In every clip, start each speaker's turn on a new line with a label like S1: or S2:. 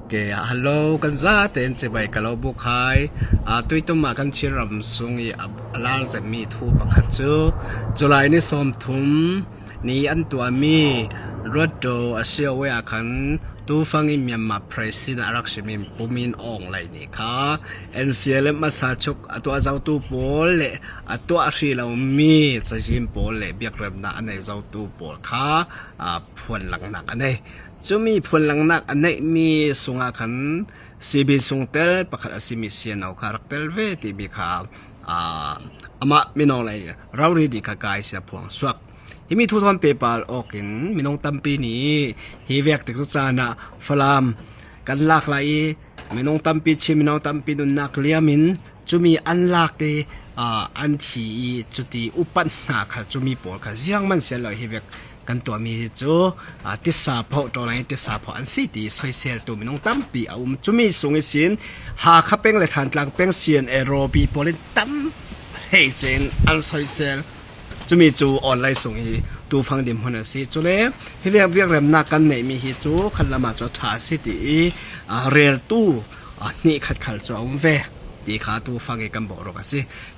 S1: Okay, hello kan za ten che bai kalo bu khai tui to ma kan chiram sungi alar ze mi thu pakhat chu julai ni som thum ni an tua mi rodo asio we akhan tu fangi Myanmar president arakshimi pumin ong lai ni kha NCLM masa chuk atwa zau tu pol le atwa hri lo mi chajim pol le biakrem na anei zau tu pol kha phun lang nak anei chumi phun lang nak anei mi sunga khan CB sungtel pakhat asimi sian au karakter ve ti bi kha ama minong lai rauri di ka kai sia phuang swak himi thu thon PayPal okin minong tampi ni hi vek te chana falam kan lak lai minong tampi chi minong tampi nun nak liamin chumi an lak te an thi chuti upan na kha chumi pol kha jiang man se lo hi vek kan to mi chu ti sa pho to lai ti sa pho an si ti soi sel tu minong tampi chumi sungi sin ha kha peng le than tlang peng sian aerobi polin tam hei chen an soi sel chumi chu online sung hi tu phang dim hona si chule hi vek vek rem na kan nei mi hi chu khalama cho tha si ti rel tu ni khat khal cho ve ti kha tu phang e kan bo ro ka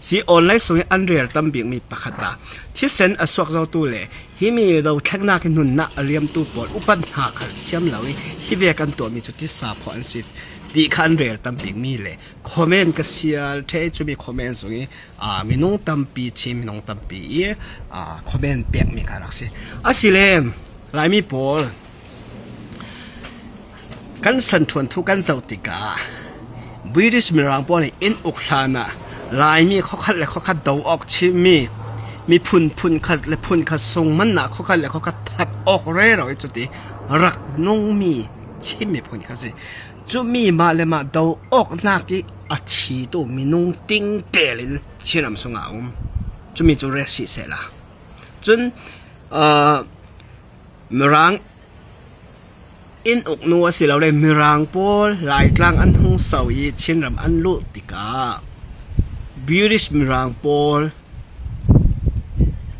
S1: si online sung an rel tam bing mi pakhata thi sen aswak zo tu le hi mi do thakna ke nun na aliam tu pol upan ha khal siam lawi hi vek kan to mi chu ti sa pho an si di khan rel tam bing mi le comment ka sial the chu mi comment sungi minung tampi chi minung tampi comment pek mi ka raksi asile lai mi pol kan san thuan thu kan zautika British mirang pol in ukhlana lai mi khokhat le khokhat do ok chi mi phun khat le phun kha song man na khokhat le khokhat that ok re ro chuti rak nong mi chi mi phun kha si chu mi ma le ma do ok na ki athi to minung ting telin chinam sunga chu mi chu re si se la chun mirang in ok no si lo le mirang pol lai tlang an hung sau yi chinram an lu tika British mirang pol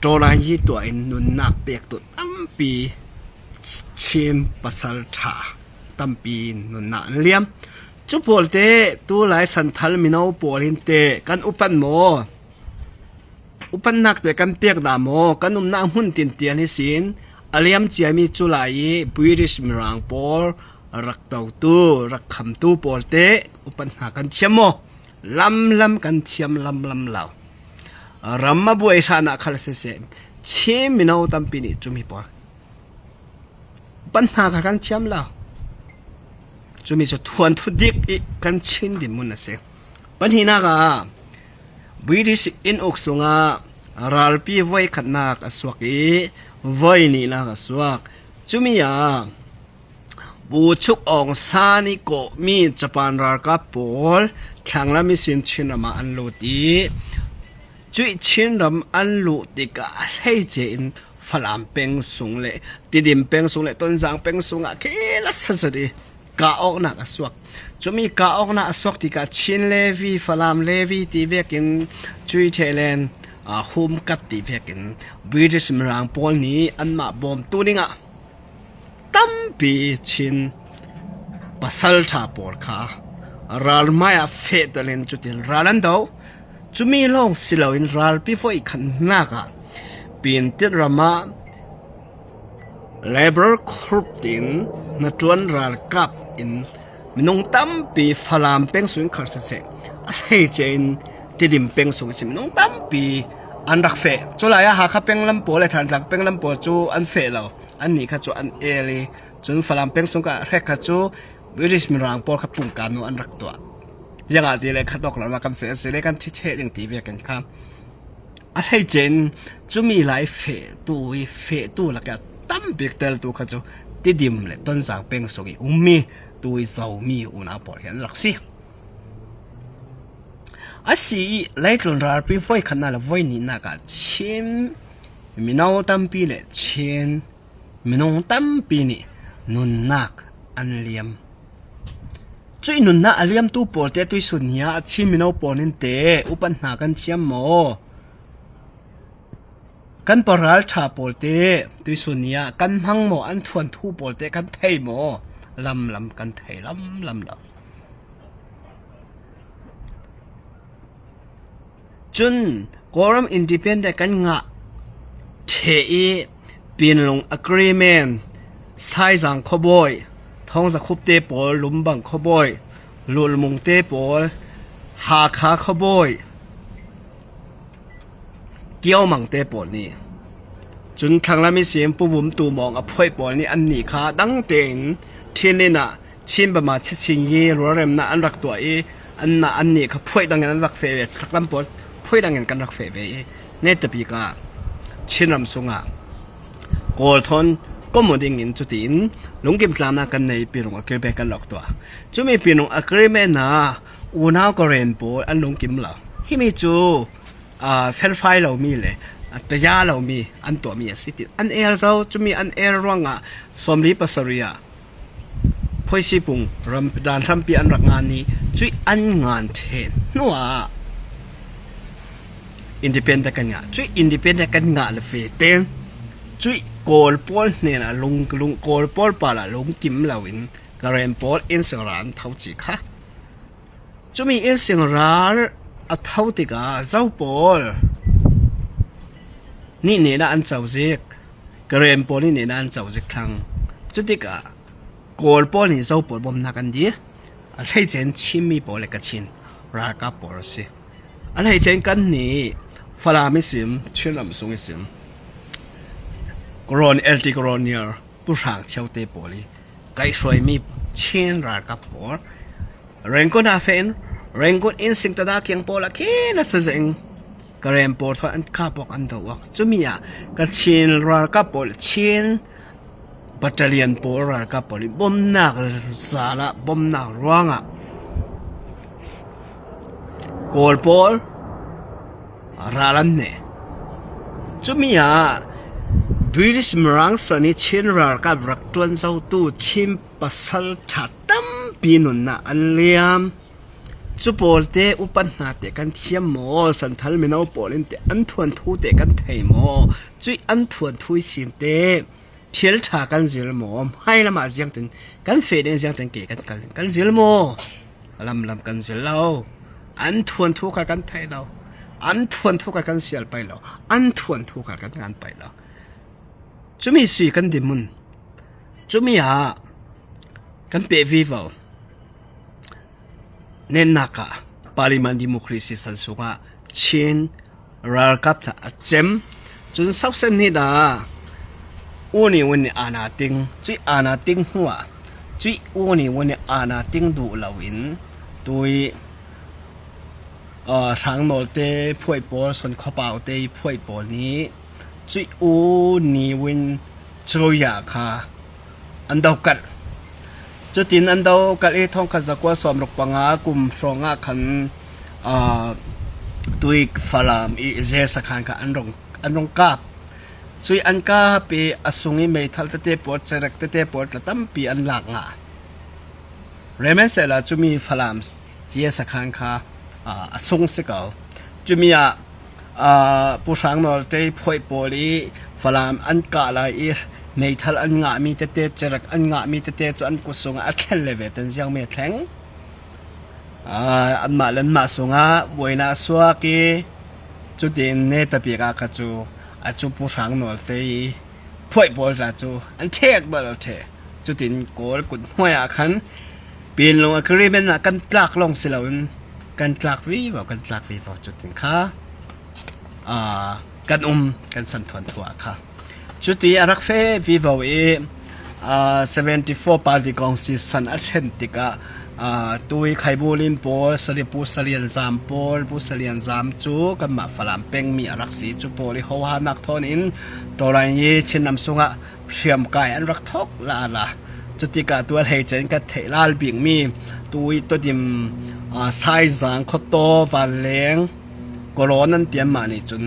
S1: to la yi to in nun nak pek to ampi chim pasal tha tampi nun na liam chu pol te tu lai san thal minau polin te kan upan mo upan nak te kan pek da mo kanum na hun tin tian hi sin aliam chiami chulai British mirang pol rak tau tu rak kham tu pol te upan ha kan chiamo lam kan chiam lam law ramma bu ai sana khal se chim minau tampi ni chumi pol pan ha kan chiam law chumi so thuan thu dik kan chin dim mun ase pan hina ka British in ok sunga ralpi voi khatnak aswak voi ni la ka swak chumi ya bu chuk ong sani ko mi Japan rar ka pol thangla mi sin chinama an lo ti chui chinram an lo ti ka hei che in falam peng sung le tidim peng sung le ton jang peng sung a khela sasari ka ok na aswak chumi ka ok na aswak ti ka chin levi falam levi ti vekin chui thelen hum kat ti vekin British mirang pol ni anma bom tuninga tampi chin pasal tha pol kha ral maya fetalen chutin ralan do chumi long silawin ral pi foi khan naka pin tit rama labor khurtin na tuan ral kap in minung tampi falam peng suin khar se hei chen tidim peng sung sim minung tampi an rak fe chulaya ha kha peng lam pol than tlak peng lam pol chu an fe lo an ni kha chu an eli chun falam peng sung ka rek kha chu British mirang pol kha pung ka no an rak to yanga ti le khatok la kan fe se le kan thi the ding ti ve kan kha a hei chen chumi lai fe tu la ka tam big tel tu kha chu tidim le ton sang peng sogi ummi tui zau mi una por hian raksi asi leitlon rar pi foi khana la voi ni na ka chim minau tampi le chen minong tampi ni nun nak an liam chui nun na aliam tu por te tui sunia chim minau ponin te upan na kan chiam mo kan paral tha polte tui sunia kan hang mo an thuan thu polte kan thei mo ลำกันไทยลำเราจุนกอรัมอินดิเพนเดนต์กันงะเทอีปีนลง agreement ไซจังขบอยท้องจะคุบเตปอลลุมบังขบอยลุลมุงเตปอลหาขาขบอยเกี่ยวมังเตปอลนี่จนครั้งละมีเสียงผู้วุ้มตูมองอภัยปอลนี่อันนี้ค่ะดังเต็งเทียนนี่นะชิมประมาณชิงยีรัวเร็มนะอันรักตัวเออันน่ะอันนี้ค่ะพวยดังนั้นรักเฟยสักลำปอลพวยดังนั้นกันรักเฟยเนตปีกาชินรำสุงะโกลทอนก็มดิ่งอินจุดอินลุงกิมตามนักกันในปีรงอักเรเบกันหลอกตัวจุมีปีรงอักเรเมน่าอูน่าก็เรนโปอันลุงกิมเหล่าที่มีจูเฟลไฟเรามีเลยแต่ยาเรามีอันตัวมีสิติอันเอร์เราจุมีอันเอร์ร่างสมรีปัสริยาพอยสิปุงรำดานรำปีอันรักงานนี้จุยอันงานเทนนัวอินดิเพนเดนต์กันงะจุยอินดิเพนเดนต์กันงะเลยเฟเตนจุยโกลปอลเนี่ยนะลุงโกลปอลปาละลุงกิมเหล่าอินกระเรนปอลอินสิงรานเท่าจีค่ะจุมีอินสิงรานอัฐาวติกาเจ้าปอลนี่เนี่ยนะอันเจ้าเจกกระเรนปอลนี่เนี่ยนะอันเจ้าเจกครั้งจุดติกาโกลปอลนี่เจ้าปอลบ่มนักกันดีอะไรเจนชิมมีปอลเล็กชินรากาปอลสิอะไรเจนกันนี่ฟลามิสิมชิลำสุงสิมกรอนเอลติกรอนเนียร์ผู้ช่างเที่ยวเตะบอลไกช่วยมีเชียนรักกับปอลเร่งก็น่าเฟ้นเร่งก็อินสิงตดาเคียงปอลแค่น่าเสียงกระเรนปอลทว่าอันข้าบอกอันตัวจุมีอ่ะก็เชียนรักกับปอลเชียนบัตเตอร์เลียนปอลรักกับปอลบ่มหนักสาระบ่มหนักร้องอ่ะโกลปอลราลันเน่จุมีอ่ะBritish Marang Sani Chin Rarka Raktuan Zautu Chim Pasal Chatam Pinuna Anliam Chupolte Upanha Te Kan Thiam Mo Santhal Minau Polinte Antuan Thu Te Kan Thei Mo Chui Antuan Thui Sin Te Thiel Tha Kan Zil Mo Hai Lama Jiang Ten Kan Fe Den Jiang Ten Ke Kan Zil Mo Lam Kan Zil Lau Antuan Thu Ka Kan Thei Lau Antuan Thu Ka Kan Sial Pai Lau Antuan Thu Ka Kan Ngan Pai Lauจุมีสี่กันดิมุนจุมีหากันเปวีวเนนักะปาริมันดิโมคราซีสันสุกะชินรัลกับท่าเจมจุนสับเส้นนี่ดาอูนี่วันนี้อาณาติงจุยอาณาติงหัวจุยอูนี่วันนี้อาณาติงดูลาวินตุยทางโนเตพวยบอลส่วนขบาวเตพวยบอลนี้จุยอูนี่วินโจยาค่ะอันดาวกัดจุดที่อันดาวกัดท้องขัดสักว่าสอมรกปังอากุมฟองอาขันตุยฟลามอีเจสักขันค่ะอันรงกาบจุยอันกาไปอสุงิเมทัลเตปอดเจรักเตปอดละตั้มปีอันหลักอ่ะเรเมนเซล่าจุมีฟลามเยสักขันค่ะอสุงสิเกาจุมีผู้ช่างนอลเตยพวยโปลีฟลามอันกาลายเมทัลอันงะมีเตจรักอันงะมีเตจอันกุศลอันแข็งเลเวตันยังไม่แข็งอันมาเล่นมาสุงะวยนาสวากีจุดเด่นเนตปีกากจูจูผู้ช่างนอลเตยพวยโปลจูอันเทกบอลเทจุดเด่นโกลกุดหัวอาคันปีนลงกรีเมนกันตลักลงสิลาวนกันตลักวีวกันตลักวีวจุดเด่นค่ะกันกันสันทวนทัวค่ะจุดที่รักเฟวิวเอ74 party กองสิสันอัลเทนติกะตุยไข่บูลินโปสลิปูสลียนซามโปลปูสลียนซามจูกันมาฝรั่งเป็งมีรักสีจูโปลิหัวหานักทอนินตัวไรยี่ชินนำสุงะเชื่อมกายอันรักทอกละจุดที่กะตัวเฮเจนกะเทลาลบิงมีตุยตัวดิมไซซังขโตวันเลงก็ร้อนนั้นเตรียมมาในจน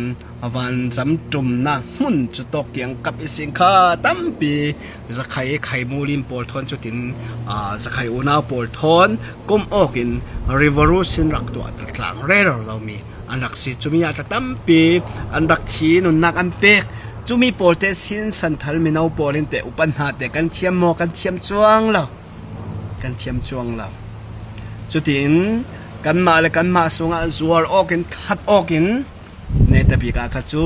S1: วันจำจุ่มนะหุ่นจุดตกเกียงกับอิสิงค่าตั้มปีจะไข่มูลินโปลทอนจุดทิ้งจะไข่อุณาโปลทอนก้มออกกิน revolution รักตัวตะกลางเร่เรามีอันรักสิจุมีอาจจะตั้มปีอันรักทีนุนนักอันเป็กจุมีโปลเตสินสันทัลมินาโปลินเตอุปันหาเตกันเทียมโมกันเทียมจวงเรา kan thiam chuang la chutin kan ma le kan ma sunga zuar okin that okin ne ta bi ka chu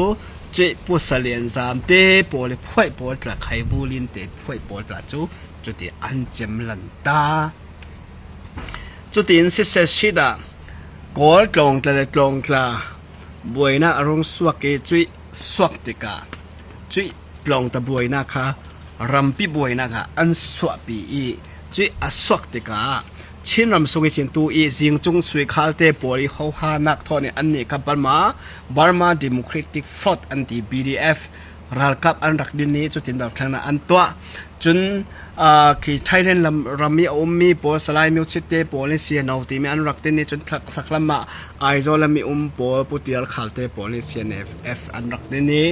S1: che pu salian zam te pole phoi pol tla khai bulin te phoi pol tla chu chuti an chem lan ta chutin se se shida kol tlong tla buaina arong suak ke chui suak tika chui tlong ta buaina kha rampi buaina kha an swa pi i chui aswak tika chinram songi chin tu i jing chung sui khalte poli ho ha nak thone anni ka Burma Democratic Front anti BDF ral kap an rak din ni chutin dal thana an twa chun ki Thailand rami ummi po salai mi chitte policy nauti mi an rak tin ni chun thak saklama aizolami po putial khalte policy F an rak din ni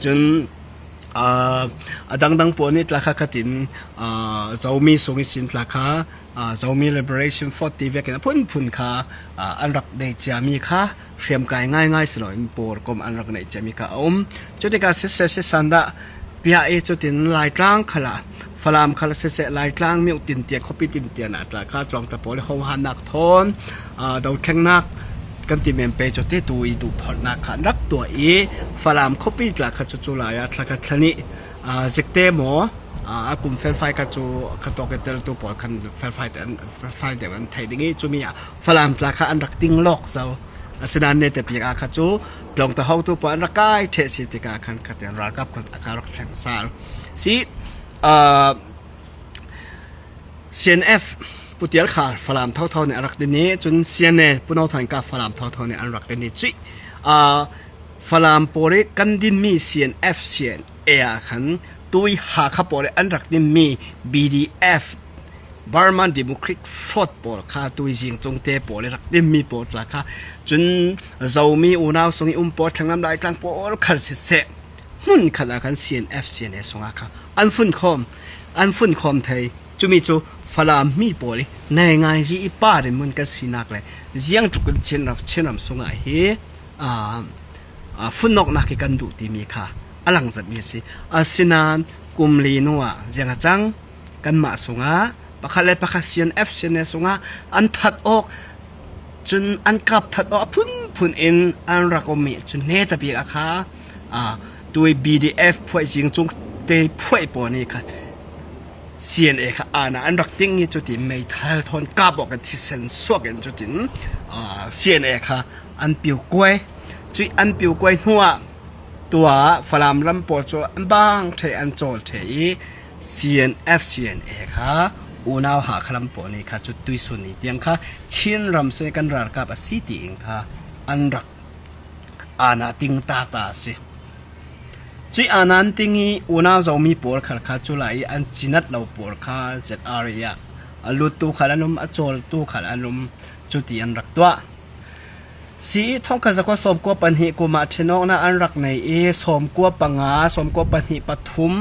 S1: chun adang po ni tlakha katin zomi songi sin tlakha zomi liberation for TV kan phun kha an rak nei chami kha shem kai ngai slo in por kom an rak nei chami kha chutika se sanda pia e chutin lai tlang khala falam khala se lai tlang mi utin tia copy tin tia na tlakha tlong ta pol ho hanak thon do thengnak kan ti mem pe chote tu i du phol na khan rak to e falam copy tlakha chu la ya tlakha thlani jekte mo akum fel fai ka chu khatoketel tu por khan fel fai de wan thai dingi chu mi ya falam tlakha an rak ting lok zau asinan ne te pi ka kha chu tlong ta ho tu pa an rakai the si ti ka khan khaten ra kap khat akarok thang sal si CNF putial kha falam thau ne arak dini chun siane punau than ka falam thau ne arak dini chi falam pore kandin mi CNF cn ea khan tui ha kha pore anrak din mi BDF Burma Democratic Front por kha tui jing chungte pole rak din mi por la kha chun zomi unaw songi por thangam lai tlang por khal se hun khala kan CNF cn songa kha an fun khom thai chumi chu falam mi poli nai ngai ji ipa de mun ka sinak le jiang tu kun chinram sunga he funok na ki kan du ti mi kha alang zat mi si asinan kumli nuwa janga chang kan ma sunga pakhale pakhasian fcn sunga an that ok chun an kap that ok phun in an rakomi chun ne ta bi kha tui BDF phoi jing chung te phoi po ni kha CNA kha ana an rak ting ni chuti mei thal thon ka bok ka thisen swagen chutin CNA kha an piu koi chui an piu koi huwa tua falam ram por cho an bang the an chol the i CNF CNA kha unaw ha khalam po ni kha chu tui sun ni tiang kha chin ram se kan rar ka ba city ing kha an rak ana ting ta se chui anan tingi una zomi por khal kha chulai an chinat lo por kha zet area alut tu khalanum achol tu khalanum chuti an rak twa si thong ka zakwa som ko panhi ko ma theno na an rak nei e som ko panga som ko panhi pathum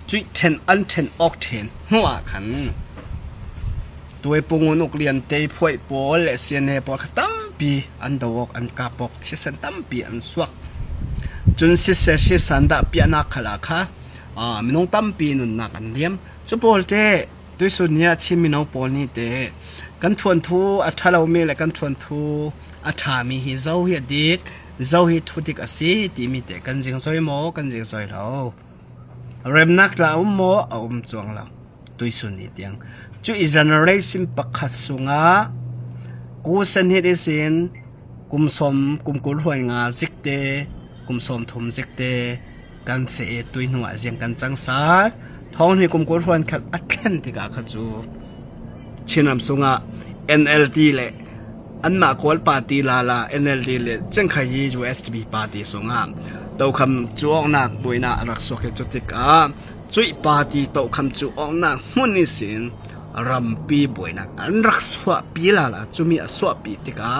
S1: chui then an then ok then huwa khan tuai pungun uk lian te phoi pol le siane por khatam pi an dawok an ka pok thisen tam pi an swak chun si sanda piana khala kha minong tampi nun na kan liam chu polte tuisunia chimino polni te kan thon thu athalo me le kan thon thu atha mi hi zo hi dik zo hi thutik asi ti mi te kan jing soi mo kan jing soi lo remnak la mo chuang la tuisuni tiang chu i generation pakhat sunga ku san hi desin kumsom kumkul hoi nga zikte kumsom thum zikte kan fe tuinu a jeng kan changsa thong ni kumkul hwan khat atlantic a khachu chinam sunga NLD le anma kol party la NLD le chengkhai yi USDP party sunga to kham chuong nak boina rak soke chotika chui party to kham chu ong na huni sin rampi boina an rak swa pila la chumi a swa pi tika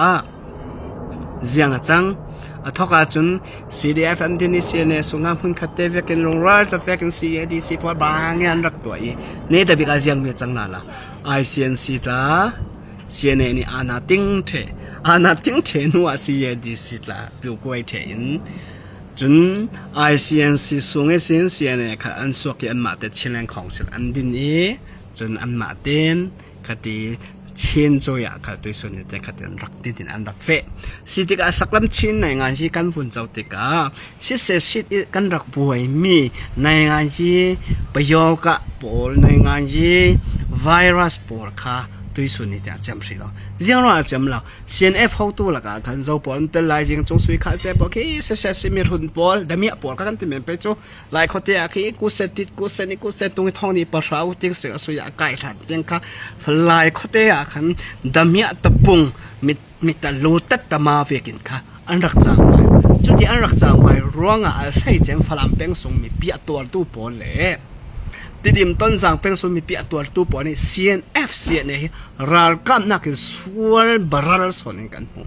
S1: jiang chang athoka chun CDF Indonesia sunga phun khatte vekin longrar cha vekin CADC por bangyan rak toi ne da bika jiang me changna la ICNC ta CNA ni ana ting the nu a CADC la piu koi the in chun ICNC sunge CNA kha an sok ki an ma te chilang khong sil an din e chun an ma ten คดีชินโจยาค่ะตัวส่วนนี้แต่คดีรักดินอันรักเฟสิติกาสักลำชินในงานที่กันฝุ่นเจ้าติกาสิเสสิตกันรักบวยมีในงานที่ประโยกะปอลในงานที่ไวรัสปอลค่ะตัวส่วนนี้แต่จำสิเราเจ้าเราจำเรา CNF เขาตัวละกันกันเจ้าปอลเป็นลายจริงจงสวยขาดแต่บอกที่เสสิมีหุ่นปอลแต่มีปอลกันที่มันไปโจลายเขาเตะที่กูเสติดกูเสนี่กูเสตรงท้องนี้ปะเราติ้งเสือสวยไก่ถัดยังค่ะลายเขาเตะกันแต่มีตะปุงมีตะลูตัดตะมาเวกินค่ะอันรักจังไว้จุดที่อันรักจังไว้ร้องอะไรเจมฝรั่งเป็นส่งมีเปียตัวตู้ปอลเลยติดิมต้นสังเป็นส่งมีเปียตัวตู้ปอลนี่ CNF เสียเนี่ยรัลกันนักสวลบารัลส่วนกันหู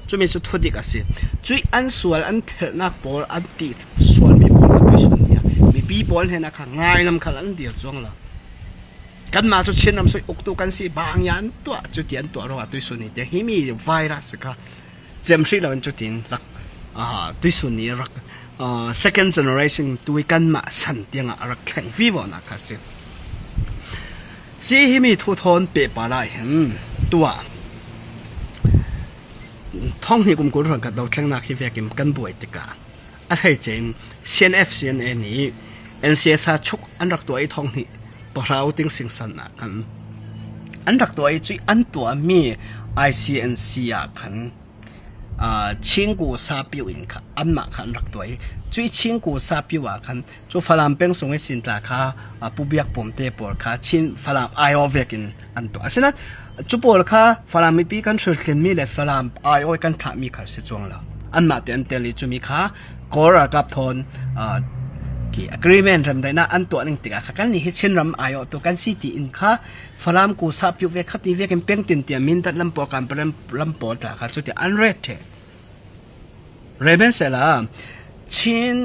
S1: จุดมีสุดทุดิกสิจุดอันสวลอันเทนักปอลอันติดสวลมีปอลด้วยส่วนนี้มีปีปอลเห็นนะคะง่ายนำขลังเดียร์จงละกันมาจุดเช่นนำสวยอกตัวกันสิบางอย่างตัวจุดเดียนตัวเราด้วยส่วนนี้แต่ที่มีไวรัสค่ะเจมส์เราเป็นจุดที่รักด้วยส่วนนี้รักsecond generation ตัวกันมาสันเตียงรักแข่งวิวนะครับสิที่มีทุกทนเปปอะไรตัวท้องที่กุมกุลรังกับเราแข่งนักที่เวียกิมกันบ่อยติกาอะไรเจน CNF CNA นี้ NCS ชุกอันรักตัวไอ้ท้องที่ปะเราติ้งสิ่งสันนะกันอันรักตัวไอ้จุยอันตัวมี ICNC กันชิงกูซาบิวอินค่ะอันมาขันรักตัวไอ้จุยชิงกูซาบิวกันจูฝรั่งเป็นส่งให้สินตาค่ะผู้เบียกผมเตะปอลค่ะชินฝรั่งไอโอเวกินอันตัวฉะนั้นจูปอลค่ะฝรั่งมีปีกันสุดกันมีเลยฝรั่งไอโอกันถ้ามีค่ะสิจวงแล้วอันมาเตียนเตลิจูมีค่ะกอร์กับทนagreement รำได้นะอันตัวนึงติกากันนี่เช่นรำไอโอตัวกันสิตีอินค่ะฝรั่งกูซาบิวเวคัดนี่เวกันเป็นตินเตียมินตัดลำปอกันเป็นลำปอตาค่ะสุดที่อันเรทเรเบนเซล่าชิน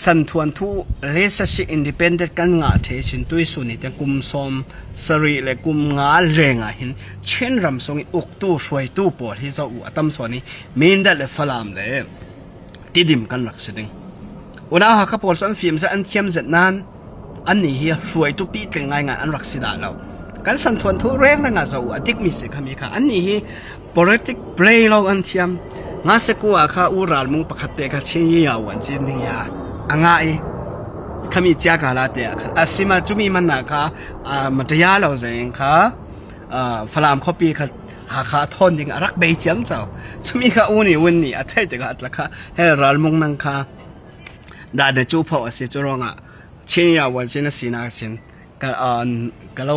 S1: สันทวนทูเลสชิอินดิเพนเดนต์กันงาเทชินตุยสุนิแต่กุมสมสรีและกุมงาเลงอ่ะหินเช่นรำทรงอุกตู้ช่วยตู้ปอดที่จะอุตมส่วนนี้มินดัดเลฝรั่งเลยติดิมกันหลักสิงวันนั้นเขาพอสันฟิล์มจะอันเทียมเสร็จนั้นอันนี้เฮียช่วยตู้ปีกง่ายงานอันหลักสิดาเรากันสันทวนทูแรงนะงาจะอุดิกมิสิคามีค่ะอันนี้ politic play เราอันเทียมงาเสกัวข้าอุราลมุงปะขัดเตะกับเชียงยี่เอาวันจีนี่ยอ่างไอขมิจ้ากาลาเตะค่ะอาศิมาจุมีมันนะคะมัธยาเราเองค่ะฝรั่งคอปีค่ะหาขาทนยังรักเบย์เจียมเจ้าจุมีค่ะอุนี่วันนี้อัตย์เตะกับอัตละค่ะให้ราลมุงนังค่ะได้เดจูพอสิจุรองเชียงยี่วันจีนสินาสินก็เรา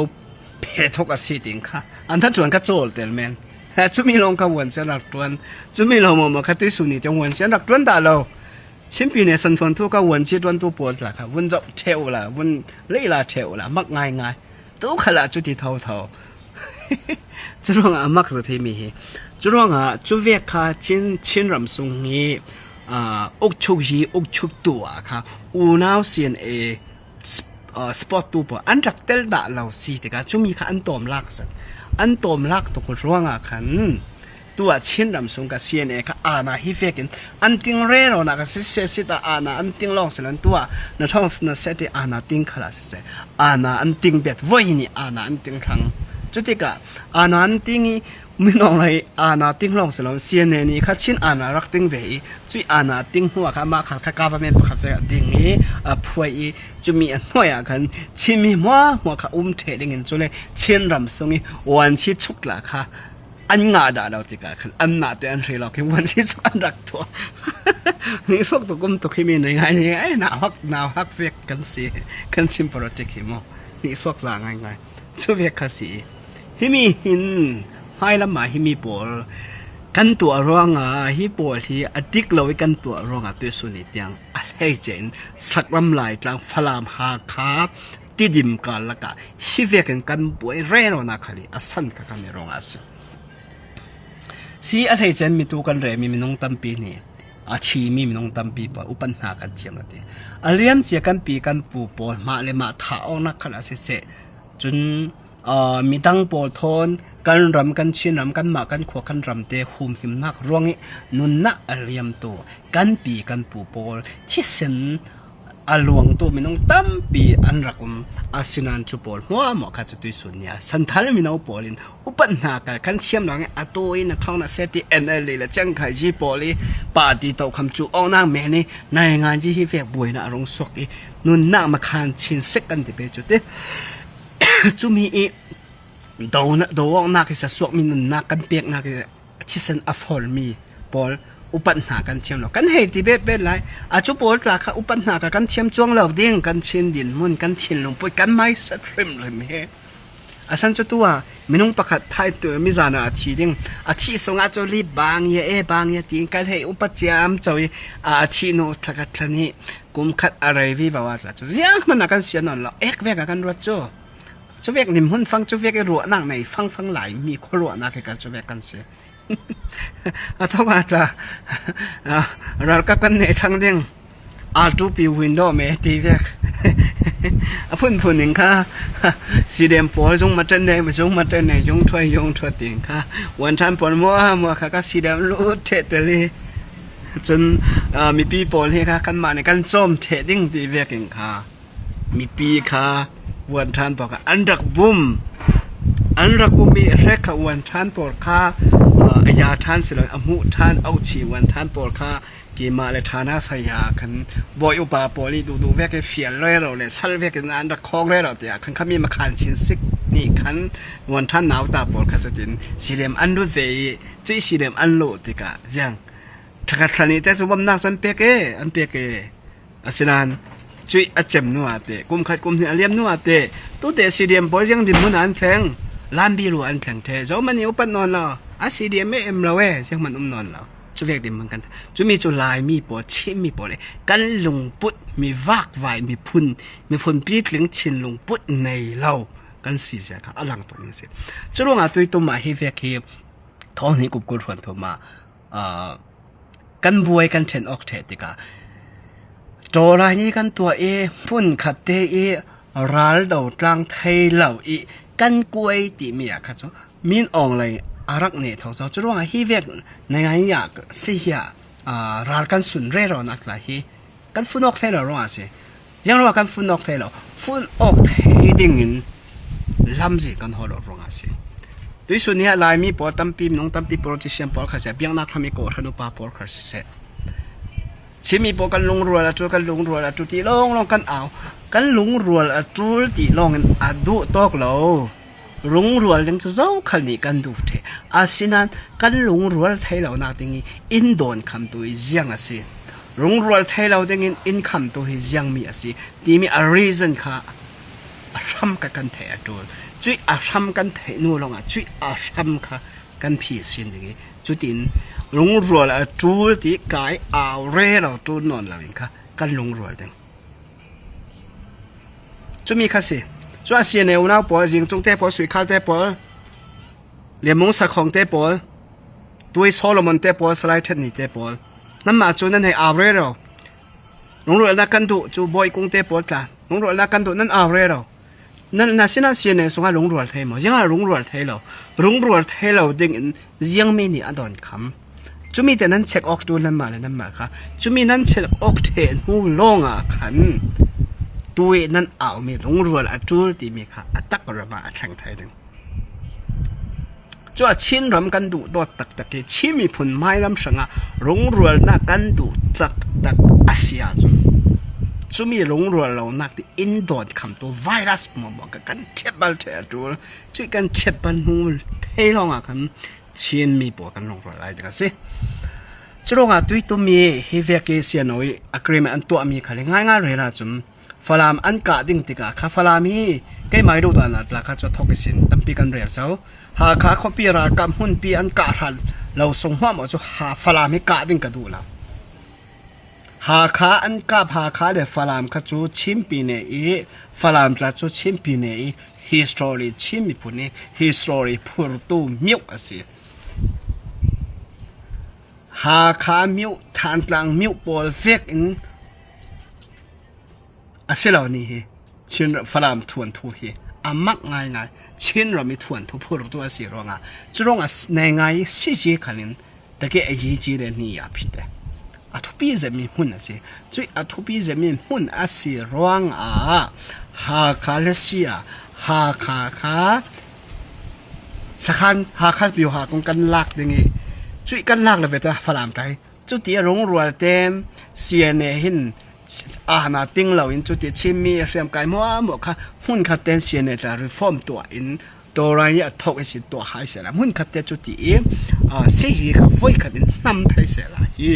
S1: เพทุกสิติงค่ะอันนั้นจวนก็โจลเตลแมนจุมีลงกับวันเชนรักตวนจุมีลงมาคัดที่สุนีจะวันเชนรักตวนตาเราชิมปีเนี่ยสันทวนทุกกับวันเชนตวนตัวปวดละค่ะวันจะเทวละวันเลี้ยละเทวละมักง่ายง่ายตัวขละจุดที่เท่าจุดงมักจะที่มีจุดงจุดเวกค่ะชินรำสุงงี้อุกชุกฮีอุกชุกตัวค่ะอูน่าเซียนสปอร์ตตัวปอันรักเตลดาเราสิแต่ก็จุมีค่ะอันตอมลักษณ์อันตอมลักตัวคนร้องขันตัวชินรำสงกับ CNA ค่ะนาฮิเฟกินอันติงเร่เรานะก็เสียสิตานาอันติงลองสิลันตัวนั่นท้องนั่นเสด็จนาติงขลาสิเสนาอันติงเบ็ดวัยนี่นาอันติงครั้งจุดที่ก็นาอันติงไม่น้องเลยนาติงลองสิลัน CNA นี่ค่ะชินนารักติงเวจุยนาติงหัวค่ะมาค่ะค่ะ government ประกาศติงนี้พวยจุมีอันน้อยกันชิมีหัวค่ะเทดิงินจุเลยชินรำสงวันชิชุกละค่ะอันงาดาเราติกาคันอันนาเตอันเรเราคิดวันที่สุดอันรักตัวนี่สุกตุกุมตุกิมีในไงไอ้หนาวฮักเวกกันสิกันซิมโปรเจกต์หิมนี่สุกจางไงช่วยเวกกันสิฮิมีหินให้ละมาฮิมีปอลกันตัวร้องฮิปอลที่อดิกเราไว้กันตัวร้องตัวสุนิตยังอะไรเจนสักลำลายกลางฟลามหาคาติดิมกันละกะฮิเวกันป่วยเร่เรานักเลยอสันกับกันไม่ร้องอาศัยสีอะไรเจนมีตัวกันเรมีน้องตั้มปีนี่ชีมีน้องตั้มปีปะอุปนักกันเชียงละทีเลี้ยมเจียกันปีกันปูปอมาเลยมาท้าเอานักขนาดเสจนมีตั้งปอทนกันรำกันชินรำกันมากันขวกันรำเตะหุมหิมนักร้องนุนนักเลี้ยมตัวกันปีกันปูปอที่เส้น อาลวงตัวมินงตั้มปีอันรักอาศินันจูปอลมัวหมอข้าจะตุยสุนยาสันทานมินเอาปอลินอุปนาการขันเทียมหลังอาตัวอินท้องน่ะเซติเอ็นเอลเลยจังไข่จีปอลีปาดีโตคำจูเอานางแม่นี่ในงานจีฮิเวกบวยน่ะรงสวกอีนุนน่ามาคานชินเซกันติเปจุดเดจูมีอีดาวน่ะดาวนักจะสวกมินนักกันเปียกนักที่สันอฟอลมีปอลอุปนากันเทียมเรากันเฮติเบ็ดเบ็ดไรอาจูปอลกลาค่ะอุปนากันเทียมจวงเราเด้งกันชินดินมุนกันชินลงปุ่ยกันไม่สัตว์ริมเลยเฮอาสันจุดตัวมินุงประคัดไทยตัวมิจานาอาทิดิ่งอาทิสงอาจรีบางเย่บางเย่ตีกันให้อุปจามจอยอาทิโนทักทันนี้กุมขัดอะไรวิบาวาละจุดยังมันนักกันเสียนนละเอกเวกกันรัวจูจูเวกนิมหุ่นฟังจูเวกรัวนั่งในฟังไหลมีคนรัวนักกันจูเวกกันเสียอาทว่าละเราก็กันในทางดิ่งอาจูปีวินโดว์เมตีเวกพุ่นหนึ่งค่ะสีแดงปอจงมาเจนในมาจงมาเจนในจงถอยติงค่ะวันทันปอนมัวค่ะก็สีแดงรู้เทตเลยจนมีปีปอลเฮค่ะกันมาในกันจอมเทดิ้งตีเวกิงค่ะมีปีค่ะวันทันปอค่ะอันรักบุมมีเรกวันทันปอค่ะยาทันสิเลยอมุทันเอาชีวันทันปอค่ะกีมาเลธานาสยาคันบอยอุปาปอลีดูเวกเฟียเลยเราเลยสัลเวกอันดักคองเลยเราเดียคันขมีมาขันชินสิกนี่คันวันท่านหนาวตาปอลขัดจะดินสีเหลี่ยมอันดูเวจีสีเหลี่ยมอันโลติกะยังถ้าขันนี้แต่สมบัตินักสันเปียกอันเปียกอาศินันจุยอาเจมนัวเตกุมขัดกุมที่อาเลียมนัวเตตัวเตสีเหลี่ยมปอลยังดินมุนอันแข็งลานบีรูอันแข็งเทเจ้ามันอยู่ปันนอนเราอาสีเหลี่ยมไม่เอ็มเรายังมันนอนเราจุเวกดิมเหมือนกันจุมีจุลายมีปอชิมีปอเลยกันลงปุดมีวากไวมีพุนปีกลิงชินลงปุดในเรากันสีเสียค่ะอลังตรงนี้สิจุลงอาตุยตัวมาฮิเวกฮีท้องนี้กุบกุลฝันตัวมากันบวยกันเชนออกเทติกาโจรายนี้กันตัวพุ่นขัดเตรัลดาวกลางไทยเหล่ากันกวยติเมียค่ะจุมินอองเลยอารักเนี่ยท้องเจ้าจุลงอาฮิเวกในไงอยากเสียรัลกันสุนเร่เรานักละฮีกันฟุ้นออกเทเราร้องสิยังว่ากันฟุ้นออกเทเราฟุ้นออกเทดิ่งลำสิกันหัวเราร้องสิด้วยส่วนนี้ลายมีปอตั้มปีน้องตั้มปีโปรติเชียนปอลขาเสียเบียงนักทำมีโกรธนุปาปอลขาเสียชิมีปอกันลงรัวละจูกันลงรัวละจูตีลงกันเอากันลงรัวละจูตีลงกันอดูตอกเราลงรัวยังจะเจ้าขันนี้กันดูเถอาศินันกันลงรัวไทยเราหน้าติงี้อินโดนคำตัวยังอาศิลงรัวไทยเราติงี้อินคำตัวยังมีอาศิที่มีa reason ค่ะอาทำกันเถอะตัวจุยอาทำกันเถอะนู่นลงอ่ะจุยอาทำค่ะกันผีสินติงี้จุดอินลงรัวละจูที่กายเอาเร่เราตัวนอนเราเองค่ะกันลงรัวติงจุมีค่ะสิส่วนเสียเนวน่าปอจิงจงเตปอสุยข้าวเตปอเลี้ยมงสักของเตปอตัวโซโลมอนเตปอสไลด์เทนนี่เตปอนั่นมาจูนั่นให้อาเรเราลงรัวนักกันตุจูบอยกงเตปอกันลงรัวนักกันตุนั่นอาเรเรานั่นน่ะสินะเสียเนวส่งให้ลงรัวไทยมั้งยังไงลงรัวไทยเราดึงยังไม่นี่อันดอนคำจูมีแต่นั้นเช็คออกดูนั่นมาเลยนั่นมาค่ะจูมีนั้นเช็คออกเทนหูลงอ่ะขันตัวนั้นเอามีลงรัวละจูตีมีค่ะอัตักระบาแข่งไทยดึงจ้าชินรำกันดูตัวตักชิมีผลไม้ลำสังอ่ะลงรัวนักกันดูตักอาเซียจูมีลงรัวเรานักที่อินโดนคำตัวไวรัสมาบอกกันเช็ดบัลเทอร์จูช่วยกันเช็ดบัลหูเทลงอ่ะกันชินมีปวกันลงรัวอะไรกันสิจุดอ่ะตัวตัวมีเฮเวกเซียนอยอักเรมอันตัวมีค่ะง่ายเลยนะจุ่มฟลามอันกาดิ่งติกาข้าฟลามีใกล้ไม่รู้ตัวนั้นราคาจะทอกสินตั้มปีกันเรียบเจ้าหาข้าเขาปีรากำหุ่นปีอันกาหันเราส่งหัวมาจะหาฟลามีกาดิ่งกันดูแล้วหาข้าอันกาหาข้าเดฟลามข้าจูชิมปีเนอีฟลามจะจูชิมปีเนอี history ชิมมีปุ่นนี้ history พูดตู้มิวสิหาข้ามิวทานกลางมิวบอลเฟกอินอาศัยเรานี่ชินฝรั่งทวนทุกอามักง่ายชินเรามีทวนทุกพูดตัวสิร้องจุดร้องในง่ายสิจีขันินแต่ก็ไอ้จีเรนี่ยาพิเด a thupi zemi hun ase chui a thupi zemi hun asi ruang a ha kalesia ha kha sakhan ha khas biu ha kong kan lak dingi chui kan lak le veta falam tai chu ti rong rual tem siane hin na ting lo in chu ti chimi riam kai mo kha hun kha ten siane ta reform to in to ra ya thok esi to hai se la hun kha te chu ti se hi kha foi kha din nam thai se la hi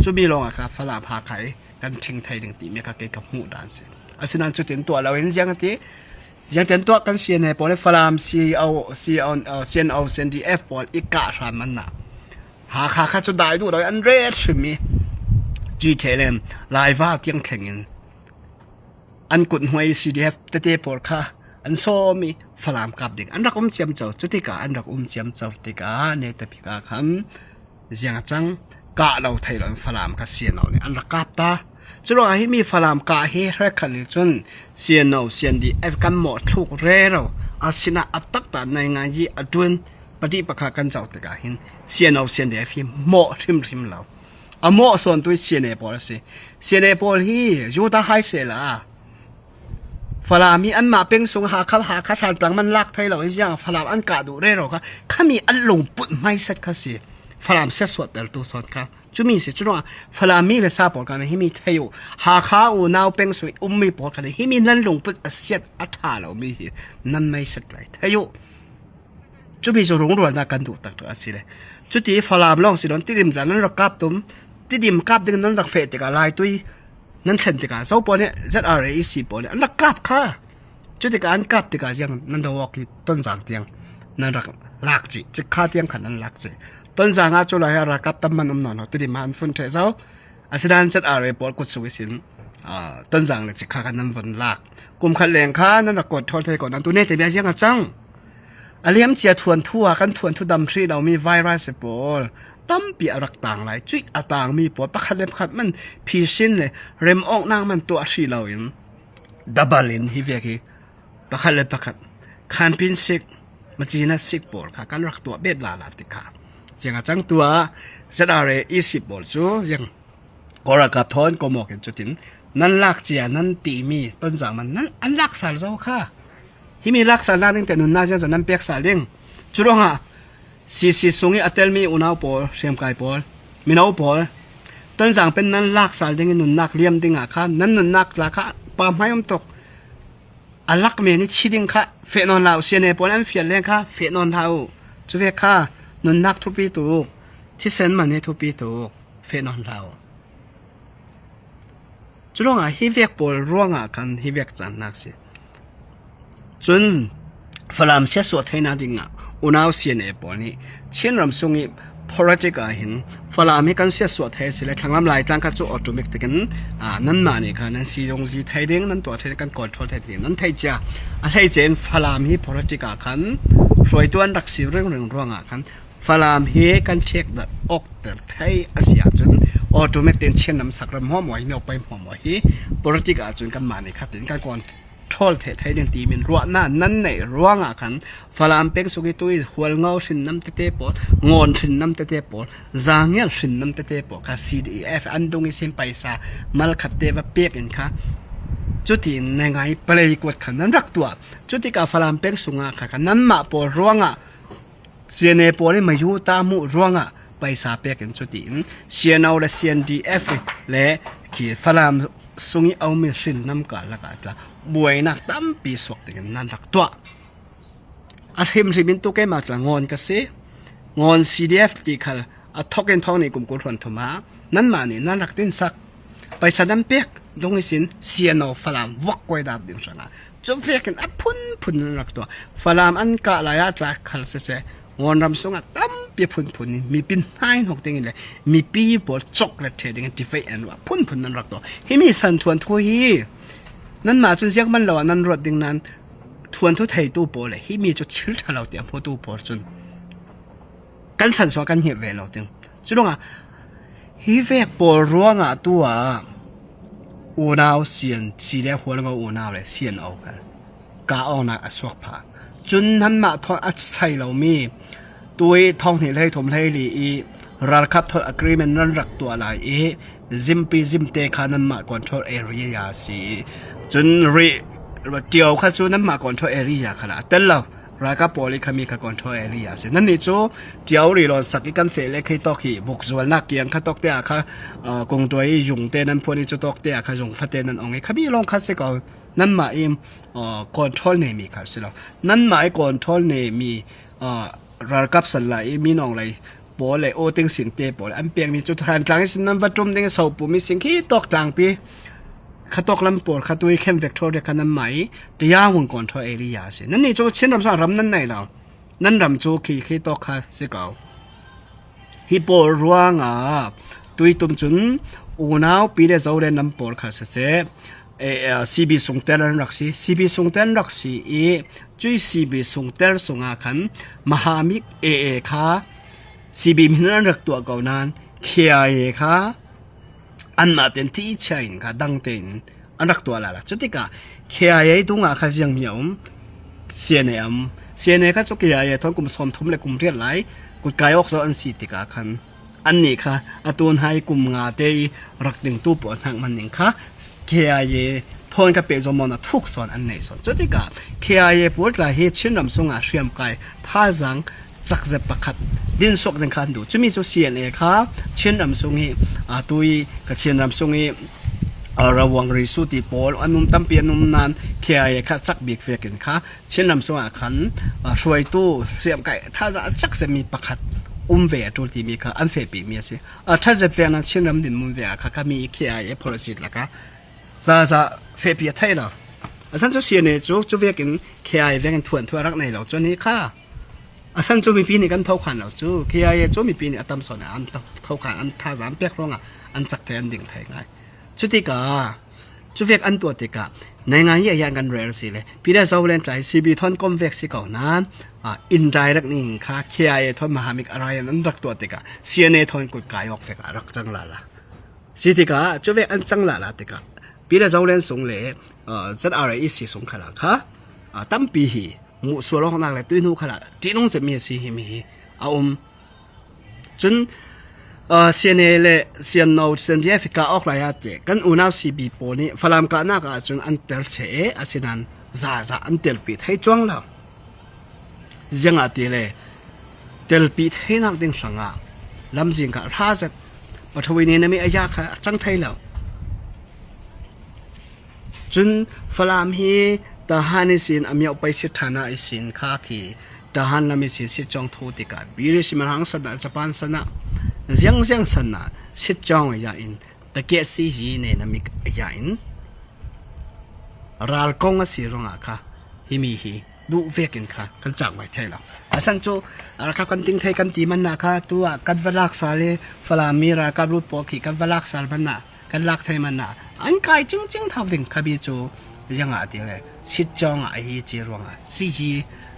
S1: chu bi long kha falam ha khai kan thing thai ding ti me kha ke ka mu dan se asinan chu tin to lo in jang tiยังเต็มตัวกันเสียในปอลฟลามซีเอาเซนดีเอฟปอลอีกาสามันน่ะหาขาจุดได้ดูโดยอันเรศชิมีจีเทเลมไลฟ์ว่าเตียงแข่งเงินอันกุนหวยซีดีเอฟเตเตปอลค่ะอันโซมีฟลามกับเด็กอันรักเจียมเจ้าจุดที่กาอันรักเจียมเจ้าติกาในตะพิกาคำยังจังกะเราไทยเราฟลามกับเสียเราเนี่ยอันรักกับตาจุดว่าให้มีฟลามกาเฮแรกขันจนเสียนเอาเสียนดีเอฟกันหมดทุกเรื่องอาศินะอัตตักตาในงานยี่อดุนปฏิปะขากันเจ้าตะกาหินเสียนเอาเสียนดีเอฟหมดริมเราหมดส่วนตัวเสียนเอปอลสิเสียนเอปอลฮียูตาไฮเซล่าฟลามีอันมาเป็นสงหาคัดตังมันลักไทยเราอย่างฟลามอันกาดูเรื่องค่ะข้ามีอันลงปุ่นไม่เสร็จค่ะสิฟลามเสียสวดแต่ตัวสอนค่ะจุมีสิจุดว่าฟลามีเลซาปอลกันให้มีเที่ยวหาข้าวน่าวเป็นสวยมีปอลกันให้มีนั่นลงปุ๊บเสียดอัฐาเรามีนั่นไม่เสร็จเลยเที่ยวจุมีจะรงรวนนักกันดูตักตัวสิเลยจุดที่ฟลามลองสิโดนติดิมนั้นรักกับตุ้มติดิมกับดึงนั้นรักเฟติกาลายตุยนั่นเห็นติกาโซ่ปอลเนี่ยจะอะไรสิปอลเนี่ยรักกับค่ะจุดที่การกับติกาอย่างนั่นตัววอกต้นจางเตียงนั่นรักลักจีจะฆ่าเตียงขันนั้นลักจีต้นจางอาจุลายรักกับตำมันนอนติดมันฟุ้นเทเจ้าอาศัยนั้นจะอะไรปอดกุศลสินต้นจางเลยจิกขากันนั้นฟุ้นลักกลุ่มขัดแหลงข้านั่นกดทอดเทก่อนนั้นตัวนี้แต่เบี้ยยังจังอาเลียมเจียทวนทั่วกันทวนทุดำที่เรามีไวรัสปอลตั้มปีรักต่างหลายจุดต่างมีปอดประคัดเล็บขัดมันพีชินเลยเริ่มออกนางมันตัวที่เราเองดับเบิลลินฮิเวียกีประคัดเล็บประคัดคันพินสิกมาจีน่าสิกปอลค่ะการรักตัวเบ็ดลาติกายังจังตัวจะอะไร20 บอลจูยังกอรักกับทอนก็มองกันจุดนี้นั่นลักเจียนั่นตีมีต้นจางมันนั่นอันลักสารเจ้าค่ะที่มีลักสารนั่งแต่นุ่นน่าจะนั่นเปียกสารเด้งจุดว่าซีสงอีอัตเตลมีอุณาปอลเชียมไก่ปอลมีนาปอลต้นจางเป็นนั่นลักสารเด้งนุ่นนักเลี้ยมดิ้งอ่ะค่ะนั่นนุ่นนักราคาปามให้อมตกอันลักเมนี่ชิดิ้งค่ะเฟนอนเราเสียเนปอลอันเฟียนเลี้ยงค่ะเฟนอนเท้าจุดเวค่ะนุนนักทุปีตูที่เซนมันนี่ทุปีตูเฟนอนเราจุดว่าฮิเวกปอลร่วงกันฮิเวกจันนักสิจนฝรั่งเสียสวดให้นาดิ่งอุณาเสียนเอปอลนี่เช่นรำทรงอีพอร์ติกาหินฝรั่งมีการเสียสวดให้สิเลยทางลำลายตั้งกันจุออโตเมติกันนั่นมาเนี่ยค่ะนั่นสีตรงสีไทยเด้งนั่นตัวไทยกันกอดทอดไทยเด้งนั่นไทยจ้าไทยเจนฝรั่งมีพอร์ติกาขันสวยตัวรักสีเรื่องร่วงขันฟลามเฮกันเช็คดัดออกแต่ไทยอาเซียจนออโตเมติกเช่นน้ำสักรำหัวหมอยมีออกไปหัวหมอยที่ปรติกาจนกันมาในขัดถึงการก่อนทอลไทยเดินตีมินรัวหน้านั่นในร่วงขันฟลามเป็กสุกิตุยหัวเงาสินน้ำเตะปอดงอนสินน้ำเตะปอดจางเงาสินน้ำเตะปอดค่ะ CDF อันตรงนี้เส้นไปซามัลขัดเตวเปียกอินค่ะจุดที่ในไงเปลยกดขันนั้นรักตัวจุดที่กาฟลามเป็กสุงาค่ะนั้นมาปอร่วงเสียเนปอลมาอยู่ตามุร่วงไปซาเปียกันจุดที่เสียนเอาและเสียน DF และขีฟลามสุงเอาไม่สินน้ำกาละกาละบวยนักตั้มปีสวกถึงนั้นรักตัวอาทิมริบินตุกเกมากละงอนกันสิงอน CDF ที่เขาทอกเกนทองในกลุ่มกุศลธรรมะนั่นมานี่นั่นรักดินสักไปสะดันเปียกตรงนี้สินเสียนเอาฟลามวักไว้ดับดินสังาจนเฟียกันพุ่นรักตัวฟลามอันกะลายตรักขัลเสะงอนรำสงตั้มเปียพุ่นมีปินให้หกติงเลยมีปีบอลจกและเทดิงที่ไฟแอนว่าพุ่นนั่นรักตัวให้มีสันทวนทุยนั่นมาจนเสียงมันเหล่านั้นรถดิ่งนั้นทวนทุไทยตู้โปเลยที่มีจุดชิลทะเลาะเตียมพอตู้โปจนกันสันสวกันเหี่ยวเวลาเตียงจุดว่าฮิเวกโปร่วงตัวอูนาวเสียนสีเหลืองหัวแล้วก็อูนาวเลยเสียนเอากันกาเอาหนักสวกผ่าจนนั้นมาทอดอัดใส่เรามีตัวทองเห็นเลยถมเลยลีร รัลคับทอด agreement นั้นรักตัวอะไรซิมปีซิมเตขานั้นมา control area ยาสีจนเดียวข้าจูนั้นมา control area ขนาดแต่เรารัลคับพอลิคามีข้า control area สินั่นนี่จูเดียวรีรอนสักกันเฟลเคยตอกขี่บุกส่วนนักเกียงข้าตอกเตะข้ากงตัวยุงเตนั้นพวกนี้จะตอกเตะข้ายุงฟัดเตนั้นองค์ข้ามีลองข้าเสกเอานั่นหมายcontrol เนี่ยมีครับสิเรานั่นหมาย control เนี่ยมีรัลคับสันไหลมีน้องไรปอเลยโอติงสิงเตปอเลยอันเปียงมีจุดทานกลางสินั้นวัดจมติงสาวปุ่มมีสิ่งที่ตอกกลางปีข้าตอกลำปอดข้าตัวเข้มเวกโทรเด็กนั้นไหมเดียร์หุ่นก่อนทอเอริยาสินั่นนี่จูเช่นรำสารรำนั่นไหนเรานั่นรำจูขี้ตอกข้าเสกเอาฮิปโปรัวงาตุยตุมจุนอูนาวปีเดเจ้าเรนลำปอดข้าเสซีบีส่งเตลรักษีซีบีส่งเตลรักษีจุยซีบีส่งเตลส่งอาคันมหามิกข้าซีบีมินันรักตัวเก่านั้นเขียค่ะอันมาเต็นที่ใช่ค่ะดังเต็นอันรักตัวละจุดที่กะเขียตรงอาคายังมีเสียเนค่ะจุดเขียท้องกุมสมทุมเลยกุมเรียนไหลกุดกายออกซะอันสีติกาคันอันนี้ค่ะอตูนให้กุมงาเตยรักดึงตู้ปวดทางมันหนึ่งค่ะเขียทอนกับเปจมอนะทุกส่วนอันไหนส่วนจุดที่กะเขียปวดละเหตุเช่นลำสงอาเชียมไกท่าจังจักเจ็บประคัดดินสกดังคันดูจะมีจุดเสียนเองครับเช่นลำสงฮีตุยกับเช่นลำสงฮีระวังริสุติปอลอันนุ่มตั้มเปียนุ่มนานเขียค่ะจักบีกเฟกันค่ะเช่นลำสงอาคันช่วยตู้เสียมไก่ถ้าจะจักจะมีประคัดเวจุดที่มีค่ะอันเฟปีมีสิถ้าจะเฟนั้นเช่นลำดินมุมเวค่ะก็มีเขียพลสิทธิ์ละค่ะจะเฟปีไทยเราฉันจะเสียเนี่ยจุดเวกันเขียเวกันทวนรักในเราจนนี้ค่ะฉันจะมีปีนี้กันเท่าขันเราจูเขียจะมีปีนี้อัตมสอนอันเท่าขันอันท่าสามเปียกร้องอันจักแทนดิ่งไทยไงจุดที่กาจุดเวกอันตัวติกาในงานยี่ยางกันเรื่อยสิเลยปีได้เจ้าเล่นใจซีบีทอนคอมเวกสิเก่านั้นอินใจรักนี่ค่ะเขียทอนมหามิกอะไรนั้นรักตัวติกาเสียเนทอนกุดกายออกเฟกรักจังละละสิติกาจุดเวกอันจังละติกาปีได้เจ้าเล่นส่งเลยจัดอะไรอีสิส่งขนาดค่ะตั้มปีหีมูส่วนเราของนางเลยตุ้ยนู้ขนาดจีนุ่งจะมีสิมีจนเสียนเลยเสียนโนเสียนที่แอฟริกาออกหลายอาทิตย์กันอุณาซีบีปนี่ฝรั่งกันนักจนอันเตอร์เชอาศินันจะอันเตอร์ปีให้จ้วงแล้วยังอาทิตย์เลยเตอร์ปีให้นักดิ้งสังอาลำจิงกับท่าจะปัทวีนี้นั่นมีอายาค่ะจังไทยแล้วจนฝรั่งฮีทหารสินอเมริกาไปสิทธานาสินข้าขีทหารลำสินสิจงทูติกาบิริสิมันหังสนะญี่ปุ่นสนะยังสนะสิจงอย่างอินตะเกียซีจีเนี่ยนมิกอย่างอินรัลกงสิรงอ่ะค่ะฮิมีฮีดูเวกินค่ะกันจังไว้เท่าแล้วสันโจรักกันติ้งไทยกันตีมันนะค่ะตัวกันวลักษาเลยฝรั่งมีรักกับรูปปกีกันวลักษามันนะกันลักไทยมันนะอันกายจริงเท่าดิ่งขบิโจยังอาทิตย์เลยสิจงไอ้เจรวงอ่ะสิฮี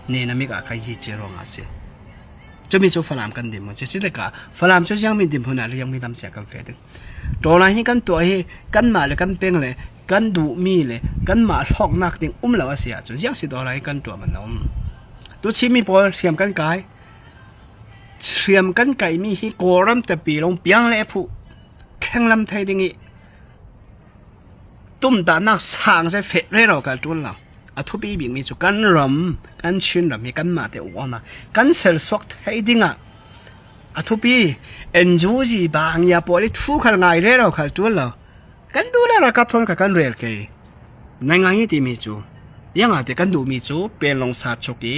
S1: เนี่ยนมิกใครฮีเจรวงอ่ะสิจะมีโจฝรั่งกันดิมั้งจะสิเด็กอ่ะฝรั่งจะยังมีดิมั้งนะยังมีลำเสียกันเฟดตัวนั้นให้กันตัวให้กันมาเลยกันเป็นเลยกันดูมีเลยกันมาหอกนักดิ่งแล้วเสียจนยังสิตัวอะไรกันตัวมันน้องตัวชิมีพอเสียมกันไก่มีฮีโกรัมแต่ปีลงเปียงเลยผู้แข่งลำไทยดิ่งอีตุ้มตาหนักสางใช้เฟรเรากันจุนเราทุบีบิมีจุกันรำกันชินรำมีกันมาเตอวนะกันเซลสวกให้ดิ้งทุบีเอ็นจูจีบางยาปอลิทุกขันไงเเรากันจุนเรากันดูแลรักทนกับกันเรียลเกยในงานยี่ที่มีจูยังอาจจะกันดูมีจูเป็นลงสาชกี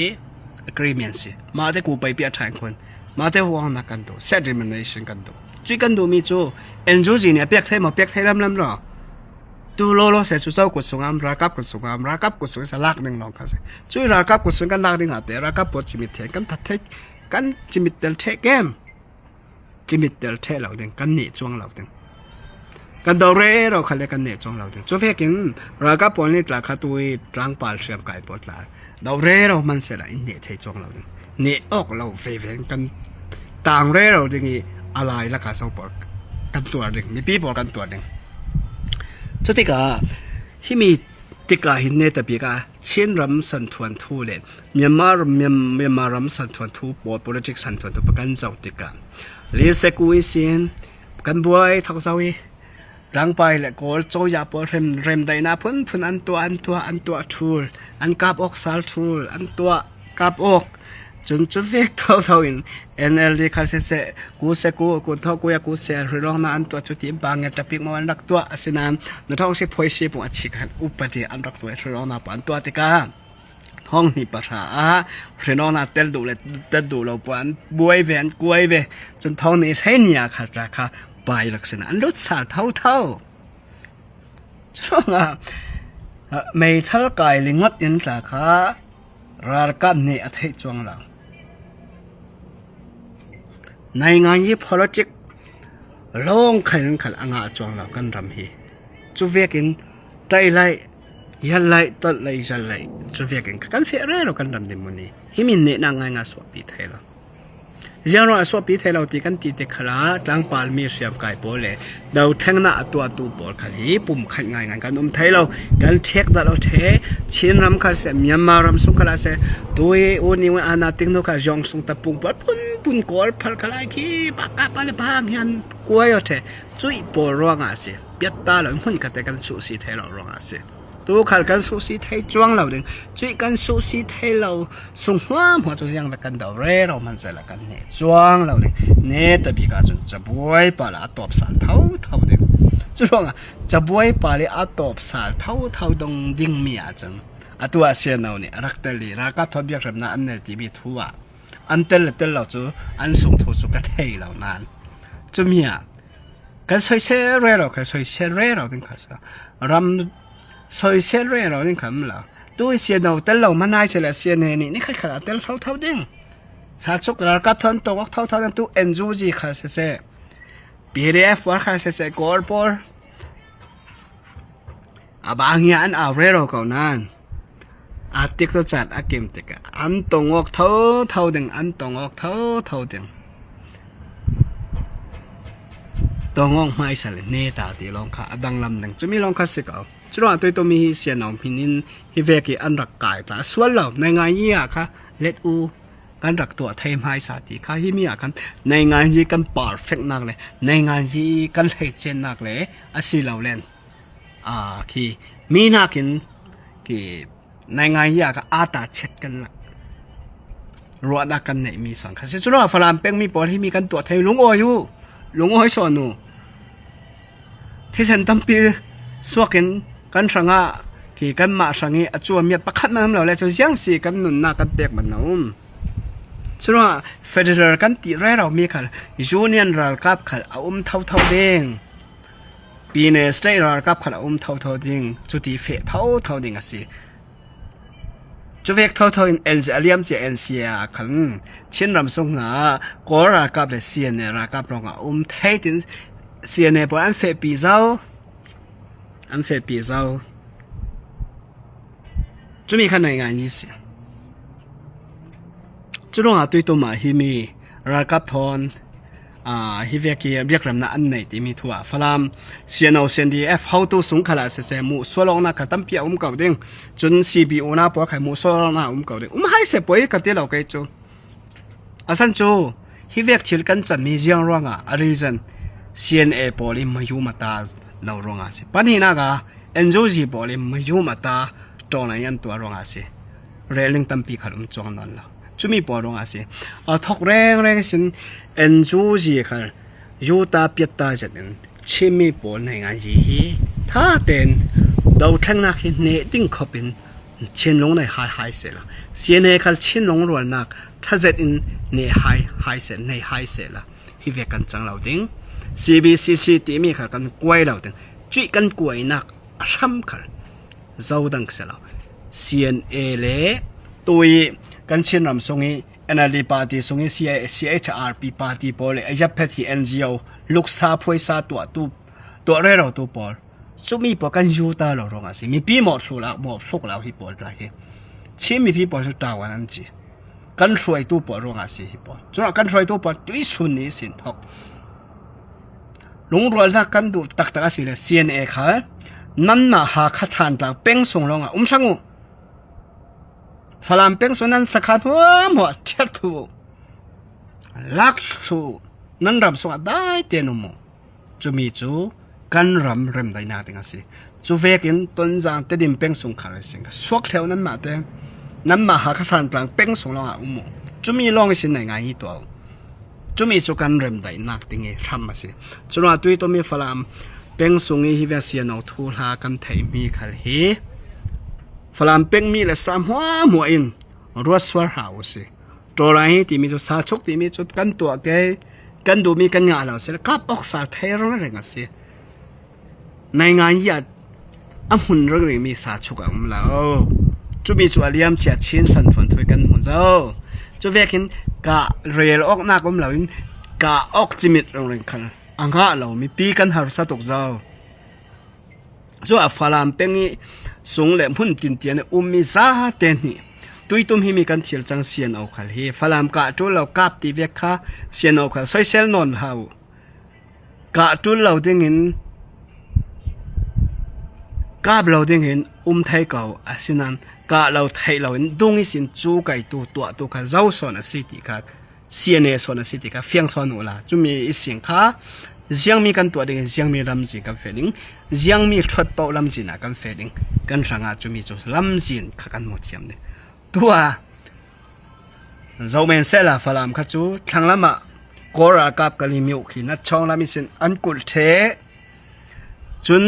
S1: agreement สิมาเตกูไปเปียทางคนมาเตหัวนักกันดู settlement กันดูจุกันดูมีจูเอ็นจูจีเนี่ยเปียกไทยมาเปียกไทยลำหรอตัวโลเสร็จเจ้ากุศลรักกับกุศลรักกับกุศลสลักหนึ่งลองกันสิช่วยรักกับกุศลกันลักหนึ่งอ่ะแต่รักกับปวดจิมิตเทกันทัดเทกันจิมิตเตลเทเกมจิมิตเตลเทเหล่าเดิงกันเหนี่จวงเหล่าเดิงกันดอเร่เราคันเรียกกันเหนี่จวงเหล่าเดิงช่วยเพื่อกินรักกับปวดนี่ตราขัดตัวตรังปาลเสียบไก่ปวดหลายดอเร่เรามันเสร็จแล้วเหนี่เทจวงเหล่าเดิงเหนี่ออกเราเฟยกันต่างเร่เราเดิงอะไรละกันสองปวดกันตัวเดิงมีปีปวดกันตัวเดิงจุดที่กาที่มีติกาหินเนตปีกา ชินรำสันทวนทูเลเมียนมารำสันทวนทูปอ politics สันทวนทูประกันเจ้าติกาลีเซกุยสินกันบวยทักเจ้าอีรังไปและโกลโจยาปอเรมไดนาพุ่นอันตัวทูลอันกาบออกซาลทูลอันตัวกาบออกจนจุดเวกเท่าอิน NLD คัลเซกูเท่ากูอยากกูเสียร้องนาอันตัวจุดที่บางเงตปิกมาวันรักตัวสินามนท้องสิพอยสิปุ่งอัดชิกันอุปติอันรักตัวร้องนาปันตัวติกาท้องนี่ปัญหาร้องนาเตลดูเราปันบวยเวนกวยเวจนท้องนี่เฮียขาดราคาไปลักษณะอันรสชาติเท่าช่วงไม่ทัลกายลิงดยันราคารารกันนี่อัฐิจวงเราในงานยี่ politics ลงขันอ่างจวงเรากันรำฮีจูเวกินใจไหลยันไหลตัดไหลจันไหลจูเวกินกันเฟรเรากันรำดิมุนีฮิมินเนนังงานสวบปีไทยเรายังเราสวบปีไทยเราตีกันตีเด็กขลาตั้งปาลมีเสียบไก่โปเลยเราแทงหน้าตัวบอลขันฮีปุ่มขันงานกันไทยเรากันเช็คได้เราเทชินรำขันเสียเมียนมารำสุขลาเสียตัวโอนี่ว่านาติงโนกาจงสุงตะปุ่มปัดปุ่นกอลพัลกลายขี้ปากกาปาเลพางยันกวยเอาเทจุยปอร้องอาเสียเปียตาเราหุ่นกันแต่กันสุสีไทยเราร้องอาเสียตัวขันกันสุสีไทยจวงเราดึงจุยกันสุสีไทยเราส่งหัวจุยังแต่กันดาวเร่เรามันจะละกันเนี่ยจวงเราดึงเนี่ยแต่ปีกาจนจะบวยปาละตบสารเท่าดึงจุดว่าจะบวยปาละตบสารเท่าดงดิ่งเมียจังตัวเสียเราเนี่ยรักเตลีรักกับทบยักษ์นั้นอันเนี่ยที่มีทั่วอันเตลเราจูอันส่งทุกกระเทยเรานานจูเมียกันซอยเชเร่เรากันซอยเชเร่เราดึงข้าศึกรำซอยเชเร่เราดึงข้ามเราตัวเสียเราเตลเรามันน่าจะละเสียเนี่ยนี่ใครขนาดเตลเท่าดึงสาธุรักกับทันตัวเท่านั้นตัวเอ็นจูจีข้าศึกPDF ว่าข้าศึกกอลปอร์บางอย่างเอาเร่เราเขานานอาทิตย์ก็จัดอาเกมติกะอันตรงออกเท่าดึงอันตรงออกเท่าดึงตรงออกไม่ใช่เลยเนตาตีลองค่ะดังลำหนึ่งจะมีลองค่ะสิเขาจุดว่าตัวมีเสียน้องพินินฮิเวกิอันรักกายค่ะส่วนเราในงานยี่ค่ะเล็ดอูการรักตัวไทยไม่สาธิค่ะที่มีกันในงานยี่กันปาร์เฟกนักเลยในงานยี่กันเฮเจนนักเลยอาศัยเราเล่นคือมีนักกินคือในงานยากอาตาเช็ดกันละรัวดักกันไหนมีสองคันจุดว่าฝรั่งเป็งมีปอที่มีกันตัวไทยลุงอ้อยสอนูที่ฉันตั้งปีสวกินกันสังกี่กันมาสังเกตจวบเมียประคัดมันเราเลยจะยังสีกันหนุนหน้ากันเปียกมันนุ่มจุดว่าเฟเดอร์กันตีแรเรามีขันยูเนียนเรากับขันเท่าเด้งปีเนสเตอร์เรากับขันเท่าเด้งจุดที่เฟเท่าเด้งสิจุดเวกเท่าเอ็นซีเลียมจะเอ็นซีขันเช่นรำส่งหน้าก็รากับเลยเสียเนรากับรองเทตินเสียเนปอันเฟปีเจ้าจะมีขันในงานยี่สิบจุดรองตัวตัวมาฮิมีรากับทอนฮิเวกีเรียกรำนักอันไหนที่มีทั่วฝรั่งเสียนเอาเสียนดีเขาตัวสูงขนาดเสียมูส่วนลงนักตั้มเปียเก่าเด้งจนCBOน่าปวดไข่มูส่วนลงนักเก่าเด้งให้เสียป่วยกับที่เราเกยจูสันจูฮิเวกชิลกันจัดมีเจียงร้องรีซันCNA ปอลิมายูมาตาเราร้องสิปัญหาหน้ากาNGOG ปอลิมายูมาตาตอนนั้นยันตัวร้องสิเรลิงตั้มปีขลุ่มจงนั่นละจุมีปอร้องสิทอกแรงสินNGOG ค่ะยูตาเปียตาจัดนั้นชิมีปอในงานยี่ถ้าเต้นดาวทั้งนักเนติ้งขบินเชียนลงในไฮเสละเสียในคัลเชียนลงรวนนักถ้าเจ็ดอินในไฮเสในไฮเสละฮิเวกันจังเราดิ้งCBCC ที่มีค่ะกันกวยเราดิ้งจุยกันกวยนักซ้ำค่ะเจ้าดังเสละ CNA เล่ตัวกันเชียนรำทรงนี้NLD party ทรงนี้ CHRP party ปอเลยยับเพที่ NGO ลูกสาวพ่อยสาวตัวเร่เราตัวปอลสุมีปอกันยูตาเราร้องสิมีพี่หมดสุกเราฮิปอลได้ชิมีพี่ปอสุดตาวันนั้นจีกันช่วยตัวปอร้องสิฮิปอลจุดกันช่วยตัวปอตุยสุนีสินทอกลุงรัวนักกันดูตักสิเลย CNA ค่ะนั่นมาหาขัดทานตาเป้งส่งร้องช่างงู ฝรั่งเป็งส่วนนั้นสักหัวหมดเช็ดทูลักทูนั้นรำสวัสได้เตียนโมจูมีจูกันรำเริ่มได้นาติงสิจูเวกินต้นจางเตดิมเป็งส่งขาเลยสิงสวกแถวนั้นมาเตนั้นมาหาขันกลางเป็งส่งลงอุโมจูมีลองสินในงานตัวจูมีจูกันเริ่มได้นักติงทำมาสิจูว่าตัวตัวมีฝรั่งเป็งส่งฮิเวเซียนเอาทูลากันไทยมีขันเฮฝรั่งเป็งมีและสามหัวหัวอินรัวสวรหาวสิตัวไรที่มีจุดสาชุกที่มีจุดกันตัวแกกันดูมีกันงานเราสิกับออกสาไทยร้องอะไรกันสิในงานยัดหุ่นเรื่องมีสาชุกอ่ะเราจุมีจุดเลี้ยมเฉียดชิ้นสันฝันถอยกันหุ่นเจ้าจุเวกินกะเรียลออกหน้าก็เราอินกะออกจิมิตโรงเรียนกันอังกะเรามีปีกันหาสะตกเจ้าส่วนฝรั่งเป็งนี่ส่งเล่มหุ่นตินเตียนมีซาเตนี่ตุยตุมหิมีกันเทียลจังเสียนเอาขัลเฮฝรั่งกะจุเรากับตีเวค่าเสียนเอาขัลใส่เซลนอนเฮากะจุเราได้เงินกับเราได้เห็นไทยเก่าอาสินันกะเราไทยเราเห็นดงอิสินจูไก่ตัวข้าเจ้าสอนสิติค่ะเสียเนสอนสิติค่ะเฟียงสอนหัวละจุมีอิสิงค่ะยังมีกันตัวเด็กยังมีลำจีกันเฟดิงยังมีทรัพย์เป่าลำจีน่ะกันเฟดิงกันสังอาจุมีจุลำจีนข้ากันหมดเทียมเนี่ยตัวเราเมนเซลาฝรั่งข้าจูทางละมะกอรากับกะลิมิวขีนัดช่องละมิสินอันกุลเทจุน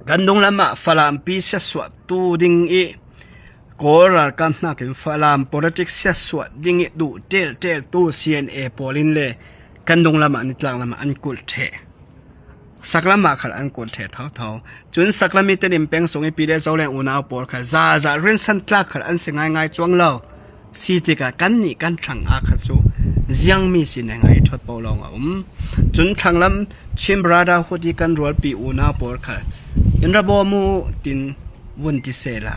S1: กันดงละมะฝรั่งปีเสสวดตูดิงอีกอรากันนักฝรั่ง politics เสสวดดิงอีดูเตลตู CNA ปอลินเล่กันดงละมะนิตลังละมะอันกุลเทสักละมะขัดอันกุลเทเท่าจุนสักละมิเตนิมเป็งส่งอีปีเดเจ้าแรงอุณาปอร์ค่ะซาเรนสันตลักขัดอันเสียง่ายจวงเราสีติกากันนี่กันช่างอาคัจูยังมีสินง่ายทดเป่าลองจุนทางลำชิมบราดาหุดีกันรัวปีอุณาปอร์ค่ะอินระบมูตินวุนติเซลา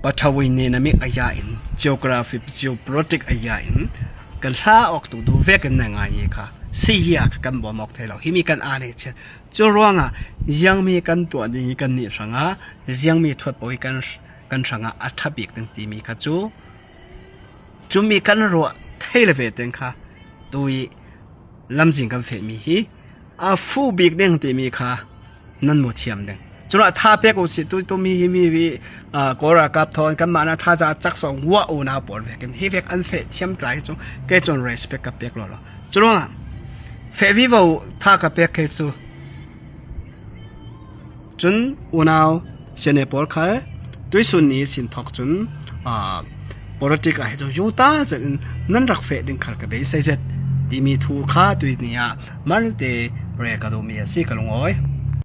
S1: ปัทวินีนามิอายาอิน geography geopolitics อายาอินกันลาออกตัวดูเวกันง่ายค่ะเสียกันบ่มอกเทเราที่มีกันอ่านเช่นจะร้องยังมีกันตัวดีกันนี่สังยังมีทวดป่วยกันสังอัฐบิกตั้งตีมีค่ะจูมีกันรัวเทเลเวตังค่ะตัวลำสิงกันเฟมีฮีฟูบิกเด้งตีมีค่ะนั่นหมดเทียมเด้งจุดท่าเปียกอุสิตัวมีกอรากับทอนกันมานะท่าจะจักสองวัวอุณาปอดเวกันฮีเวกอันเฟเทียมไกลจงแกจน respect กับเปียกเราจุดเฟวิวท่ากับเปียกเคจูจุนอุณาเสนปอร์ค่ะด้วยส่วนนี้สินทอกจุนpolitics ให้จูยูตาจะนั่นรักเฟดิงขัดกับเบสเซตที่มีทูค่าตัวนี้มันเตะเรียกกันดูมีสิกันลงอ้อย